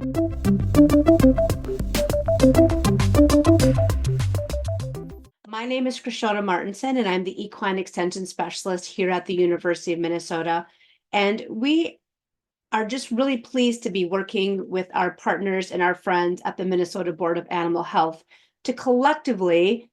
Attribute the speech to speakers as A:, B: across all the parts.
A: My name is Krishona Martinson, and I'm the Equine Extension Specialist here at the University of Minnesota. And we are just really pleased to be working with our partners and our friends at the Minnesota Board of Animal Health to collectively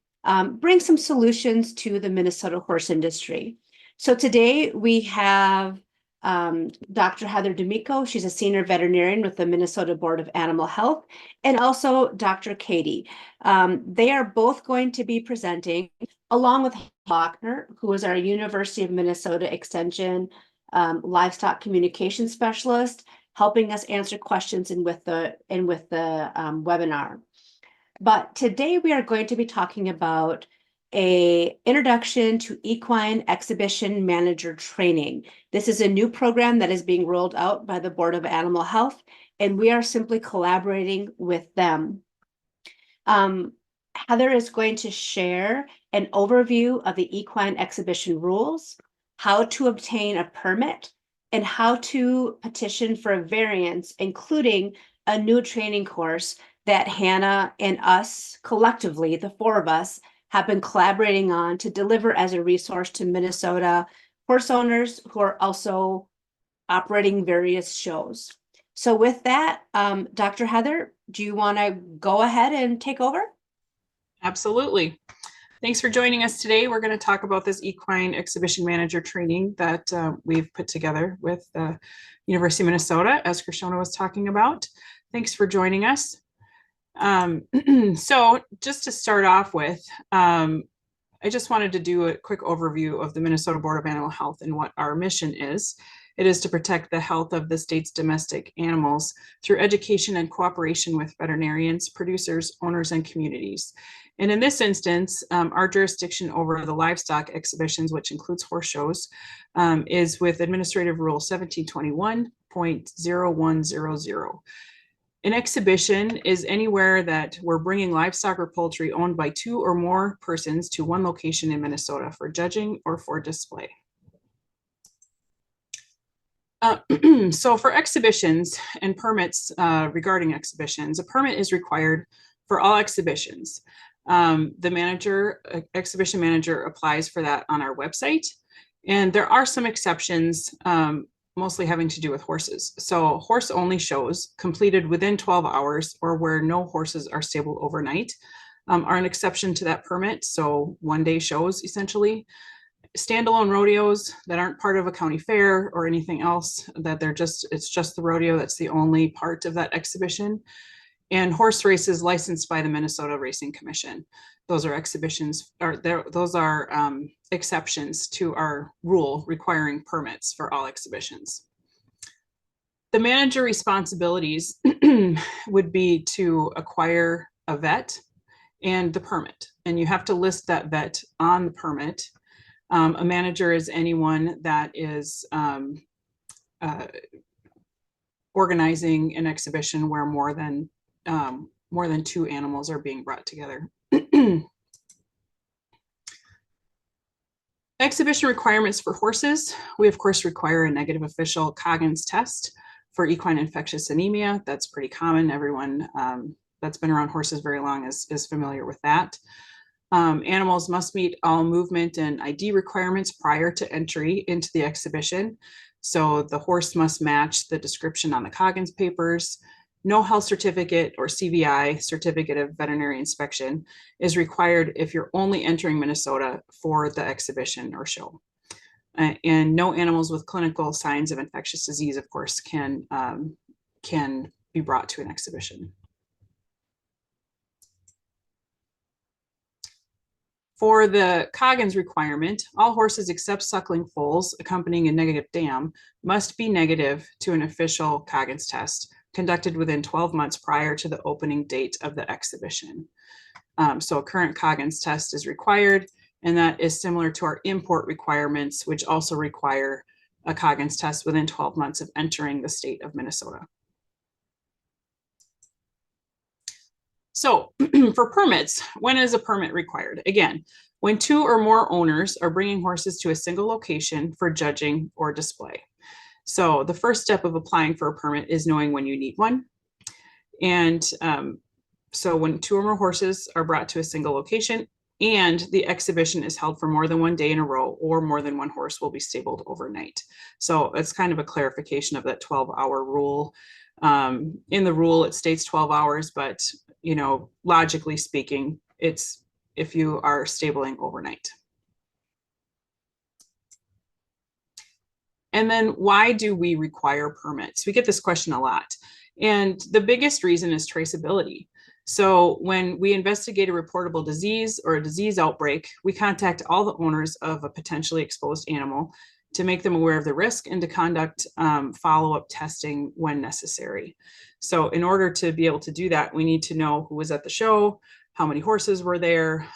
A: bring some solutions to the Minnesota horse industry. So today we have Dr. Heather Damico. She's a senior veterinarian with the Minnesota Board of Animal Health, and also Dr. Katie. They are both going to be presenting, along with Lochner, who is our University of Minnesota Extension livestock communication specialist, helping us answer questions with the webinar. But today we are going to be talking about an introduction to equine exhibition manager training. This is a new program that is being rolled out by the Board of Animal Health, and we are simply collaborating with them. Heather is going to share an overview of the equine exhibition rules, how to obtain a permit, and how to petition for a variance, including a new training course that Hannah and us collectively, the four of us, have been collaborating on to deliver as a resource to Minnesota horse owners who are also operating various shows. So with that, Dr. Heather, do you want to go ahead and take over?
B: Absolutely. Thanks for joining us today. We're going to talk about this equine exhibition manager training that we've put together with the University of Minnesota, as Krishona was talking about. Thanks for joining us. So just to start off with, I just wanted to do a quick overview of the Minnesota Board of Animal Health and what our mission is. It is to protect the health of the state's domestic animals through education and cooperation with veterinarians, producers, owners, and communities. And in this instance, our jurisdiction over the livestock exhibitions, which includes horse shows, is with Administrative Rule 1721.0100. An exhibition is anywhere that we're bringing livestock or poultry owned by two or more persons to one location in Minnesota for judging or for display. So for exhibitions and permits regarding exhibitions, a permit is required for all exhibitions. The exhibition manager applies for that on our website. And there are some exceptions, mostly having to do with horses. So horse-only shows completed within 12 hours or where no horses are stable overnight are an exception to that permit. So one-day shows, essentially. Standalone rodeos that aren't part of a county fair or anything else, that it's just the rodeo that's the only part of that exhibition. And horse races licensed by the Minnesota Racing Commission. Those are exceptions to our rule requiring permits for all exhibitions. The manager responsibilities would be to acquire a vet and the permit, and you have to list that vet on the permit. A manager is anyone that is organizing an exhibition where more than two animals are being brought together. Exhibition requirements for horses. We, of course, require a negative official Coggins test for equine infectious anemia. That's pretty common. Everyone that's been around horses very long is familiar with that. Animals must meet all movement and ID requirements prior to entry into the exhibition. So the horse must match the description on the Coggins papers. No health certificate or CVI, certificate of veterinary inspection, is required if you're only entering Minnesota for the exhibition or show. And no animals with clinical signs of infectious disease, of course, can be brought to an exhibition. For the Coggins requirement, all horses except suckling foals accompanying a negative dam must be negative to an official Coggins test conducted within 12 months prior to the opening date of the exhibition. So a current Coggins test is required, and that is similar to our import requirements, which also require a Coggins test within 12 months of entering the state of Minnesota. So for permits, when is a permit required? Again, when two or more owners are bringing horses to a single location for judging or display. So the first step of applying for a permit is knowing when you need one. And so when 2 or more horses are brought to a single location and the exhibition is held for more than 1 day in a row, or more than 1 horse will be stabled overnight. So it's kind of a clarification of that 12-hour rule. In the rule, it states 12 hours, but logically speaking, it's if you are stabling overnight. And then why do we require permits? We get this question a lot. And the biggest reason is traceability. So when we investigate a reportable disease or a disease outbreak, we contact all the owners of a potentially exposed animal to make them aware of the risk and to conduct follow-up testing when necessary. So in order to be able to do that, we need to know who was at the show, how many horses were there,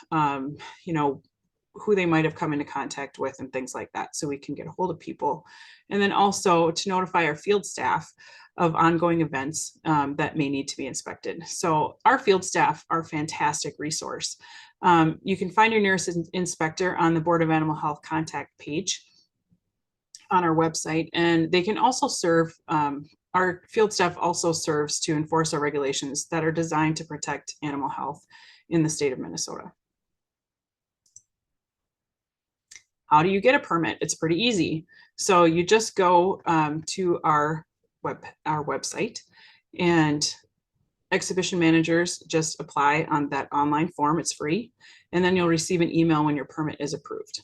B: who they might have come into contact with and things like that, so we can get a hold of people. And then also to notify our field staff of ongoing events that may need to be inspected. So our field staff are a fantastic resource. You can find your nearest inspector on the Board of Animal Health contact page on our website, and they can also serve, our field staff also serves to enforce our regulations that are designed to protect animal health in the state of Minnesota. How do you get a permit? It's pretty easy. So you just go to our website, and exhibition managers just apply on that online form. It's free. And then you'll receive an email when your permit is approved.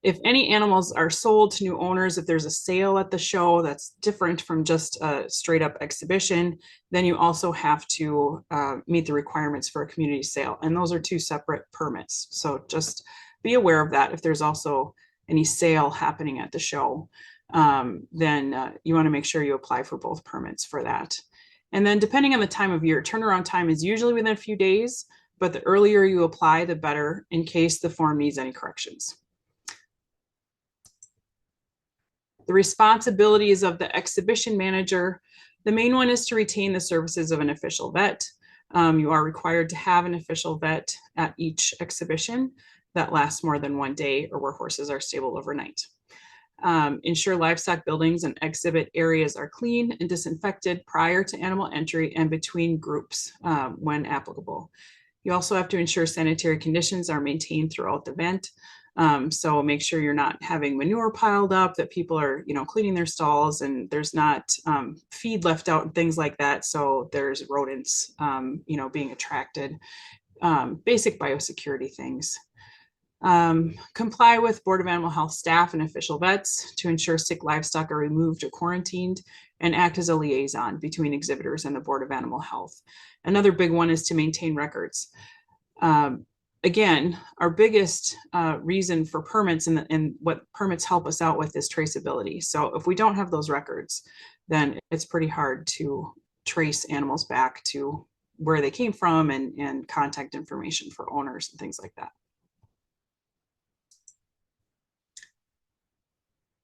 B: If any animals are sold to new owners, if there's a sale at the show that's different from just a straight up exhibition, then you also have to meet the requirements for a community sale. And those are 2 separate permits. So just be aware of that. If there's also any sale happening at the show, then you want to make sure you apply for both permits for that. And then depending on the time of year, turnaround time is usually within a few days, but the earlier you apply, the better in case the form needs any corrections. The responsibilities of the exhibition manager, the main one is to retain the services of an official vet. You are required to have an official vet at each exhibition that lasts more than 1 day or where horses are stabled overnight. Ensure livestock buildings and exhibit areas are clean and disinfected prior to animal entry and between groups when applicable. You also have to ensure sanitary conditions are maintained throughout the event. So make sure you're not having manure piled up, that people are, cleaning their stalls, and there's not feed left out and things like that. So there's rodents, being attracted, basic biosecurity things. Comply with Board of Animal Health staff and official vets to ensure sick livestock are removed or quarantined, and act as a liaison between exhibitors and the Board of Animal Health. Another big one is to maintain records. Again, our biggest reason for permits and what permits help us out with is traceability. So if we don't have those records, then it's pretty hard to trace animals back to where they came from and contact information for owners and things like that.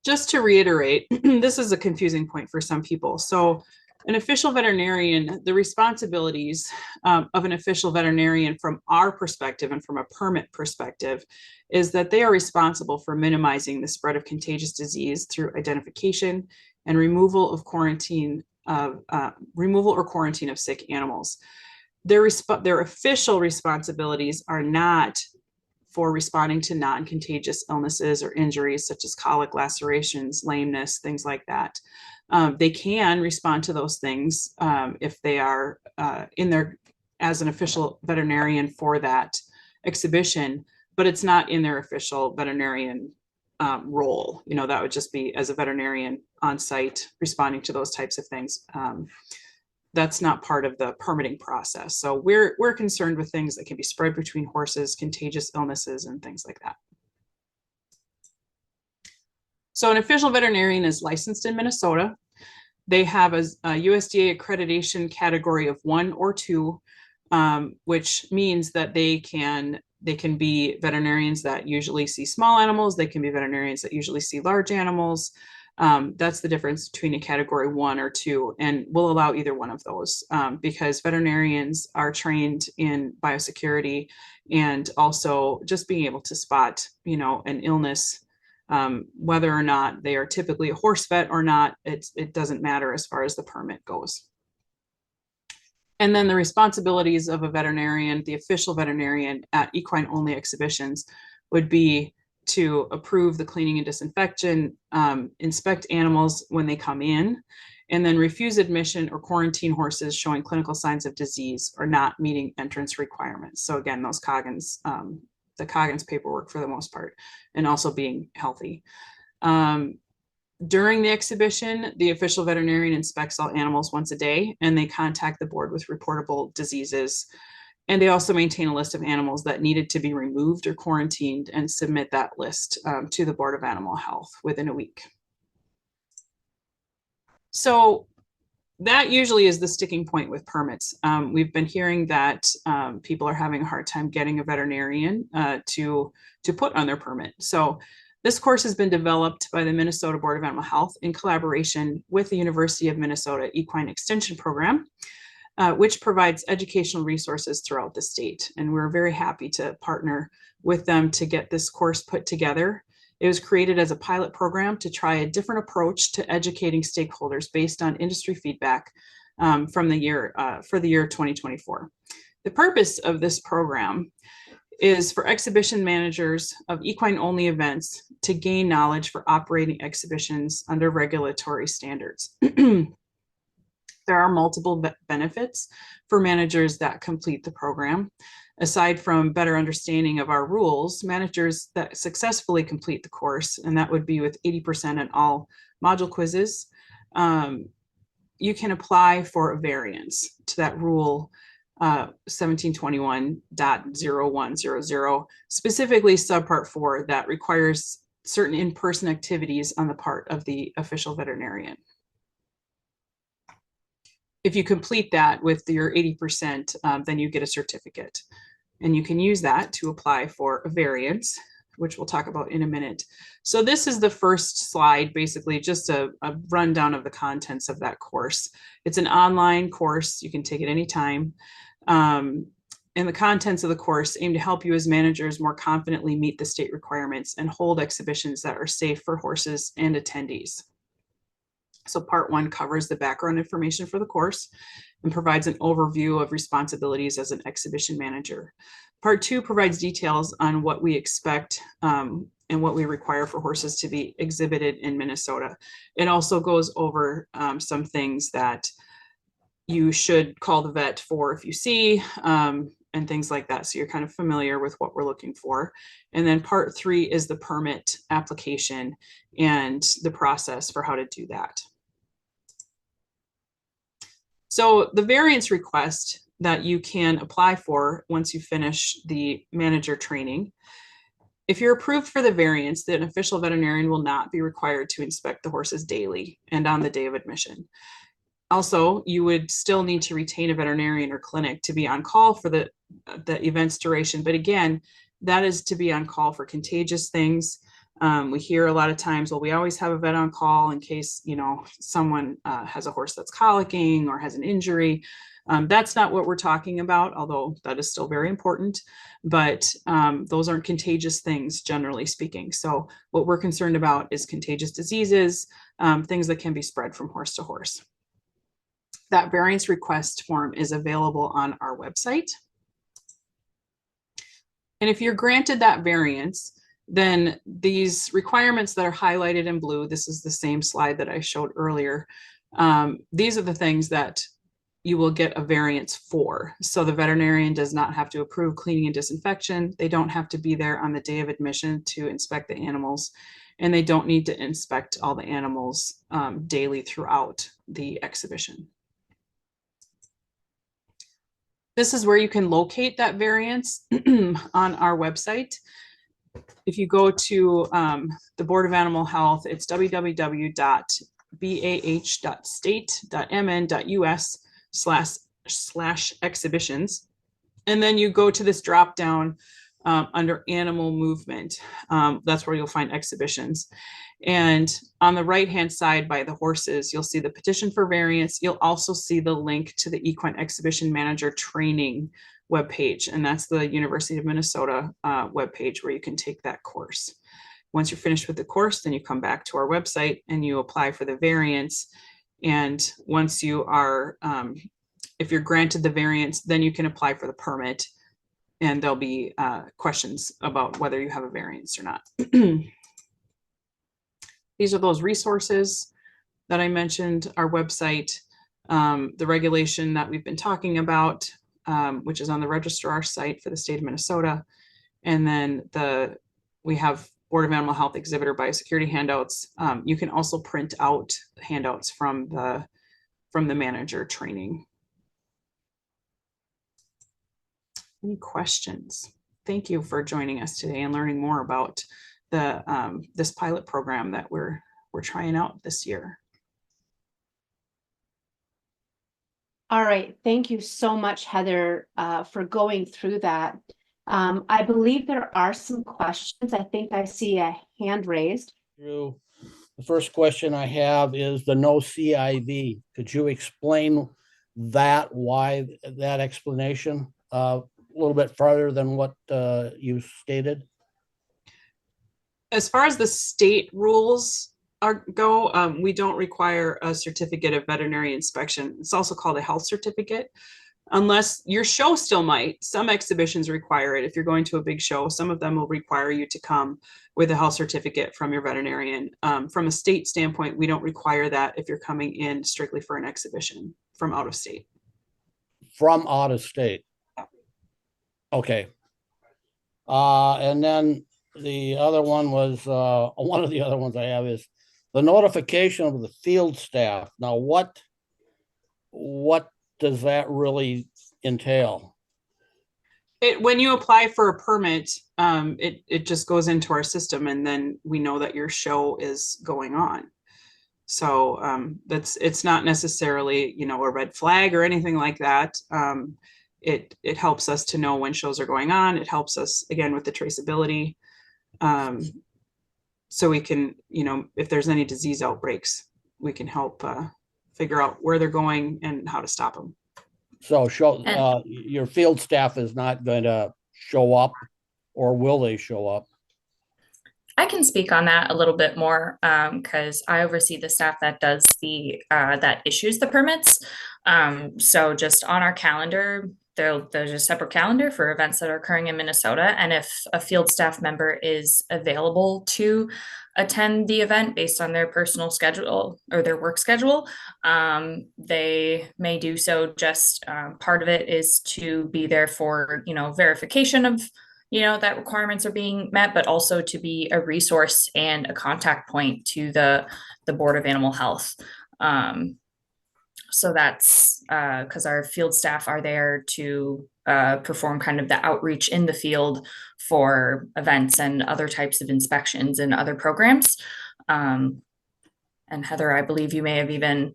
B: Just to reiterate, this is a confusing point for some people. So an official veterinarian, the responsibilities of an official veterinarian from our perspective and from a permit perspective is that they are responsible for minimizing the spread of contagious disease through identification and removal or quarantine of sick animals. Their official responsibilities are not for responding to non-contagious illnesses or injuries such as colic, lacerations, lameness, things like that. They can respond to those things if they are in there as an official veterinarian for that exhibition, but it's not in their official veterinarian role. That would just be as a veterinarian on site responding to those types of things. That's not part of the permitting process. So we're concerned with things that can be spread between horses, contagious illnesses, and things like that. So an official veterinarian is licensed in Minnesota. They have a USDA accreditation category of 1 or 2, which means that they can be veterinarians that usually see small animals. They can be veterinarians that usually see large animals. That's the difference between a category 1 or 2, and we'll allow either one of those because veterinarians are trained in biosecurity and also just being able to spot, an illness, whether or not they are typically a horse vet or not. It doesn't matter as far as the permit goes. And then the responsibilities of a veterinarian, the official veterinarian at equine only exhibitions, would be to approve the cleaning and disinfection, inspect animals when they come in, and then refuse admission or quarantine horses showing clinical signs of disease or not meeting entrance requirements. So again, those Coggins, the Coggins paperwork for the most part, and also being healthy. During the exhibition, the official veterinarian inspects all animals once a day, and they contact the board with reportable diseases. And they also maintain a list of animals that needed to be removed or quarantined and submit that list to the Board of Animal Health within a week. So that usually is the sticking point with permits. We've been hearing that people are having a hard time getting a veterinarian to put on their permit. So this course has been developed by the Minnesota Board of Animal Health in collaboration with the University of Minnesota Equine Extension Program, which provides educational resources throughout the state. And we're very happy to partner with them to get this course put together. It was created as a pilot program to try a different approach to educating stakeholders based on industry feedback from the year 2024. The purpose of this program is for exhibition managers of equine only events to gain knowledge for operating exhibitions under regulatory standards. There are multiple benefits for managers that complete the program. Aside from better understanding of our rules, managers that successfully complete the course, and that would be with 80% in all module quizzes, you can apply for a variance to that rule 1721.0100, specifically subpart 4, that requires certain in-person activities on the part of the official veterinarian. If you complete that with your 80%, then you get a certificate. And you can use that to apply for a variance, which we'll talk about in a minute. So this is the first slide, basically just a rundown of the contents of that course. It's an online course. You can take it anytime. And the contents of the course aim to help you as managers more confidently meet the state requirements and hold exhibitions that are safe for horses and attendees. So part 1 covers the background information for the course and provides an overview of responsibilities as an exhibition manager. Part 2 provides details on what we expect and what we require for horses to be exhibited in Minnesota. It also goes over some things that you should call the vet for if you see, and things like that. So you're kind of familiar with what we're looking for. And then part 3 is the permit application and the process for how to do that. So the variance request that you can apply for once you finish the manager training, if you're approved for the variance, then an official veterinarian will not be required to inspect the horses daily and on the day of admission. Also, you would still need to retain a veterinarian or clinic to be on call for the event's duration. But again, that is to be on call for contagious things. We hear a lot of times, well, we always have a vet on call in case, someone has a horse that's colicking or has an injury. That's not what we're talking about, although that is still very important. But those aren't contagious things, generally speaking. So what we're concerned about is contagious diseases, things that can be spread from horse to horse. That variance request form is available on our website. And if you're granted that variance, then these requirements that are highlighted in blue, this is the same slide that I showed earlier. These are the things that you will get a variance for. So the veterinarian does not have to approve cleaning and disinfection. They don't have to be there on the day of admission to inspect the animals, and they don't need to inspect all the animals daily throughout the exhibition. This is where you can locate that variance on our website. If you go to the Board of Animal Health, it's www.bah.mn.us/exhibitions. And then you go to this drop down under animal movement. That's where you'll find exhibitions. And on the right-hand side by the horses, you'll see the petition for variance. You'll also see the link to the Equine Exhibition Manager Training webpage, and that's the University of Minnesota webpage where you can take that course. Once you're finished with the course, then you come back to our website and you apply for the variance. And once you are if you're granted the variance, then you can apply for the permit, and there'll be questions about whether you have a variance or not. These are those resources that I mentioned, our website, the regulation that we've been talking about, which is on the registrar site for the state of Minnesota. And then we have Board of Animal Health exhibitor biosecurity handouts. You can also print out handouts from the manager training. Any questions? Thank you for joining us today and learning more about this pilot program that we're trying out this year.
A: All right, thank you so much, Heather, for going through that. I believe there are some questions. I think I see a hand raised.
C: The first question I have is the no CIV. Could you explain that, why that explanation a little bit farther than what you stated?
B: As far as the state rules go, we don't require a certificate of veterinary inspection. It's also called a health certificate. Unless your show still might. Some exhibitions require it. If you're going to a big show, some of them will require you to come with a health certificate from your veterinarian. From a state standpoint, we don't require that if you're coming in strictly for an exhibition from out of state.
C: From out of state. Okay. And then the other one was, one of the other ones I have is the notification of the field staff. Now, what does that really entail?
B: When you apply for a permit, it just goes into our system, and then we know that your show is going on. So it's not necessarily, a red flag or anything like that. It helps us to know when shows are going on. It helps us again with the traceability. So we can, if there's any disease outbreaks, we can help figure out where they're going and how to stop them.
C: So your field staff is not going to show up, or will they show up?
D: I can speak on that a little bit more because I oversee the staff that does that issues the permits. So just on our calendar, there's a separate calendar for events that are occurring in Minnesota. And if a field staff member is available to attend the event based on their personal schedule or their work schedule, they may do so. Just part of it is to be there for, verification of, that requirements are being met, but also to be a resource and a contact point to the Board of Animal Health. So that's because our field staff are there to perform kind of the outreach in the field for events and other types of inspections and other programs. And Heather, I believe you may have even,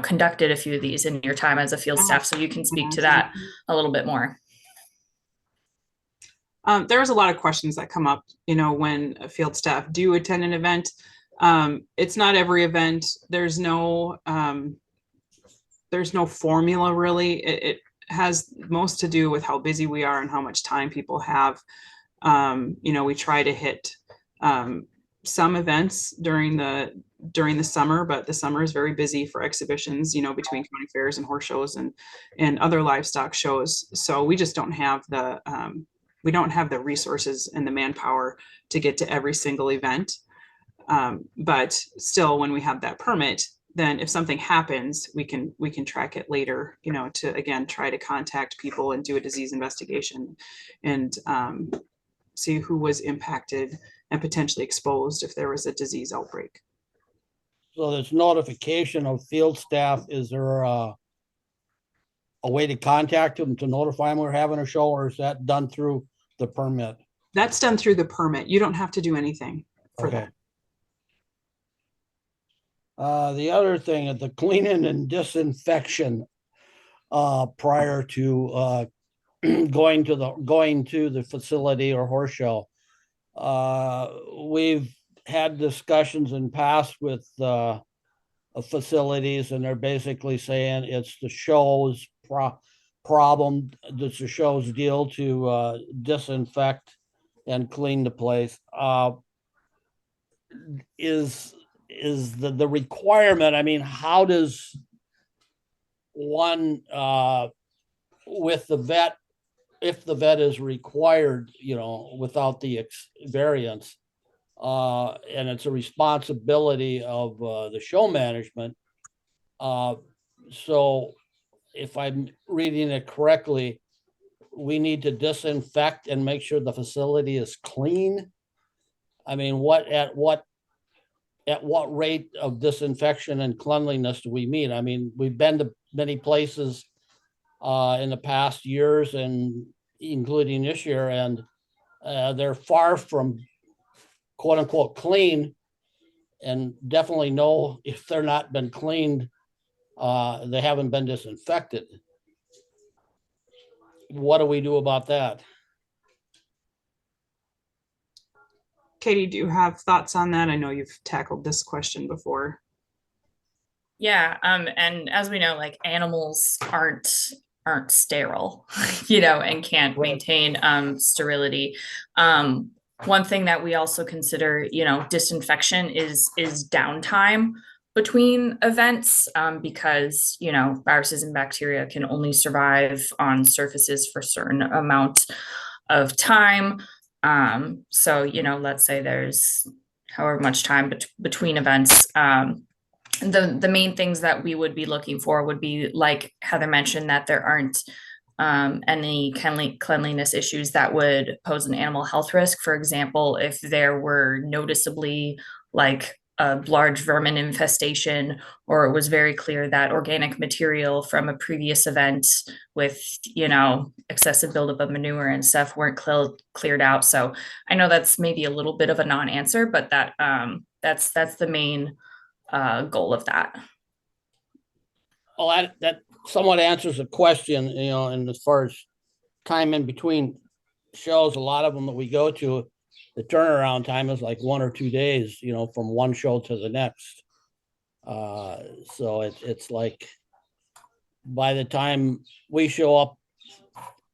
D: conducted a few of these in your time as a field staff, so you can speak to that a little bit more.
B: There's a lot of questions that come up, when a field staff do attend an event. It's not every event. There's no formula really. It has most to do with how busy we are and how much time people have. We try to hit some events during the summer, but the summer is very busy for exhibitions, between county fairs and horse shows and other livestock shows. So we just don't have the resources and the manpower to get to every single event. But still, when we have that permit, then if something happens, we can track it later, to again try to contact people and do a disease investigation and see who was impacted and potentially exposed if there was a disease outbreak.
C: So this notification of field staff, is there a way to contact them to notify them we're having a show, or is that done through the permit?
B: That's done through the permit. You don't have to do anything for that.
C: The other thing is the cleaning and disinfection prior to going to the facility or horse show. We've had discussions in past with facilities, and they're basically saying it's the show's problem. It's the show's deal to disinfect and clean the place. Is the requirement, I mean, one, with the vet, if the vet is required, without the variance, and it's a responsibility of the show management. So if I'm reading it correctly, we need to disinfect and make sure the facility is clean. I mean, at what rate of disinfection and cleanliness do we mean? I mean, we've been to many places in the past years, and including this year, and they're far from quote unquote clean, and definitely know if they're not been cleaned, they haven't been disinfected. What do we do about that?
B: Katie, do you have thoughts on that? I know you've tackled this question before.
D: Yeah, and as we know, like animals aren't sterile, and can't
C: Right.
D: maintain sterility. One thing that we also consider, disinfection is downtime between events, because viruses and bacteria can only survive on surfaces for a certain amount of time. So let's say there's however much time between events. The main things that we would be looking for would be, like Heather mentioned, that there aren't any cleanliness issues that would pose an animal health risk. For example, if there were noticeably like a large vermin infestation, or it was very clear that organic material from a previous event with excessive buildup of manure and stuff weren't cleared out. So I know that's maybe a little bit of a non-answer, but that's the main goal of that.
C: Well, that somewhat answers the question, and as far as time in between shows, a lot of them that we go to, the turnaround time is like 1 or 2 days, from one show to the next. So it's like by the time we show up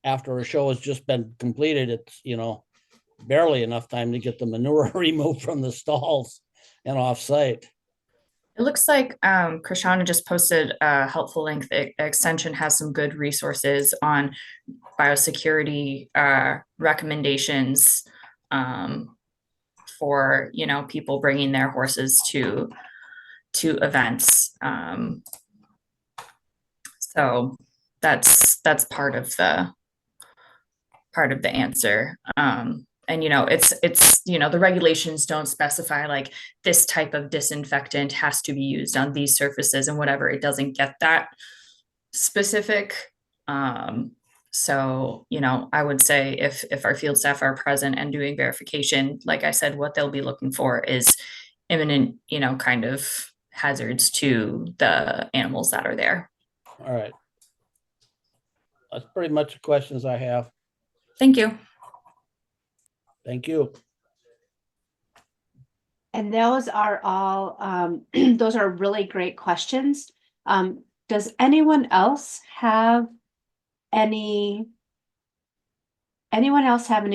C: after a show has just been completed, it's, barely enough time to get the manure removed from the stalls and off site.
D: It looks like Krishana just posted a helpful link. The extension has some good resources on biosecurity recommendations for people bringing their horses to events. So that's part of the answer. And it's the regulations don't specify like this type of disinfectant has to be used on these surfaces and whatever. It doesn't get that specific. So I would say if our field staff are present and doing verification, like I said, what they'll be looking for is imminent kind of hazards to the animals that are there.
C: All right. That's pretty much the questions I have.
D: Thank you.
C: Thank you.
A: And those are all, those are really great questions. Does anyone else have any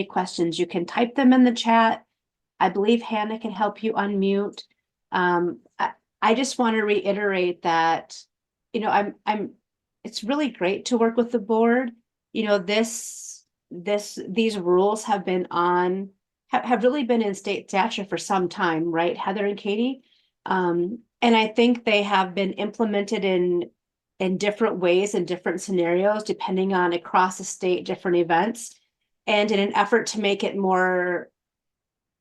A: questions? You can type them in the chat. I believe Hannah can help you unmute. I just want to reiterate that, it's really great to work with the board. These rules have really been in state statute for some time, right, Heather and Katie? And I think they have been implemented in different ways in different scenarios, depending on across the state, different events. And in an effort to make it more,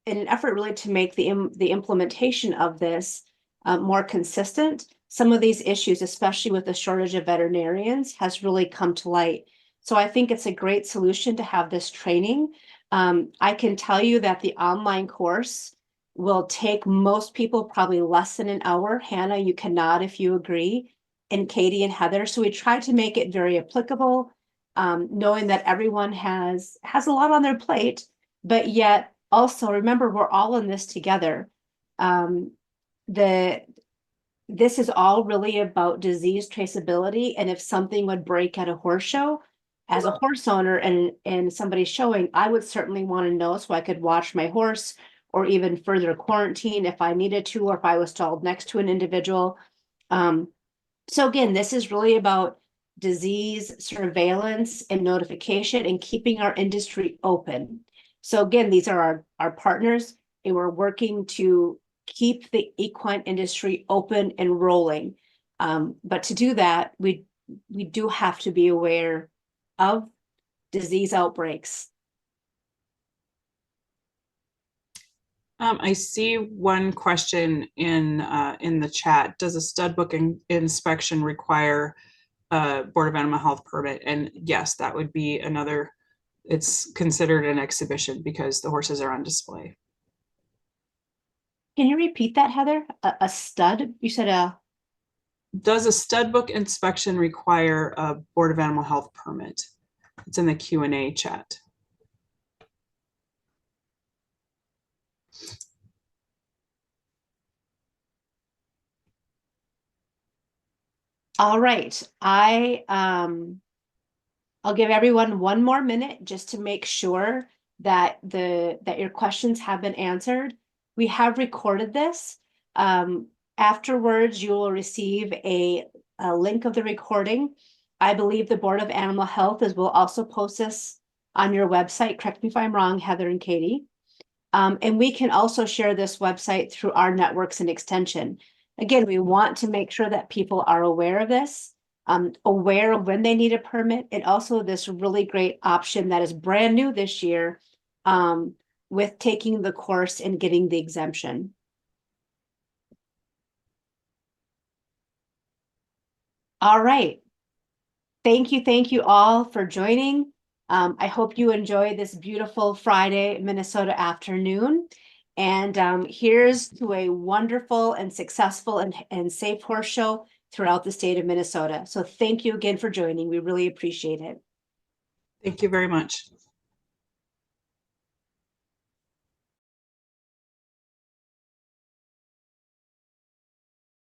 A: really to make the implementation of this more consistent, some of these issues, especially with the shortage of veterinarians, has really come to light. So I think it's a great solution to have this training. I can tell you that the online course will take most people probably less than an hour. Hannah, you can nod if you agree, and Katie and Heather. So we try to make it very applicable, knowing that everyone has a lot on their plate, but yet also remember, we're all in this together. This is all really about disease traceability. And if something would break at a horse show, as a horse owner and somebody showing, I would certainly want to know so I could watch my horse or even further quarantine if I needed to, or if I was stalled next to an individual. So again, this is really about disease surveillance and notification and keeping our industry open. So again, these are our partners, and we're working to keep the equine industry open and rolling. But to do that, we do have to be aware of disease outbreaks.
B: I see one question in the chat. Does a stud book inspection require a Board of Animal Health permit? And yes, that would be another, it's considered an exhibition because the horses are on display.
A: Can you repeat that, Heather? A stud? You said a...
B: Does a stud book inspection require a Board of Animal Health permit? It's in the Q&A chat.
A: All right, I'll give everyone one more minute just to make sure that your questions have been answered. We have recorded this. Afterwards, you will receive a link of the recording. I believe the Board of Animal Health will also post this on your website. Correct me if I'm wrong, Heather and Katie. And we can also share this website through our networks and extension. Again, we want to make sure that people are aware of this, aware of when they need a permit, and also this really great option that is brand new this year with taking the course and getting the exemption. All right. Thank you all for joining. I hope you enjoy this beautiful Friday, Minnesota afternoon. And here's to a wonderful and successful and safe horse show throughout the state of Minnesota. So thank you again for joining. We really appreciate it.
B: Thank you very much.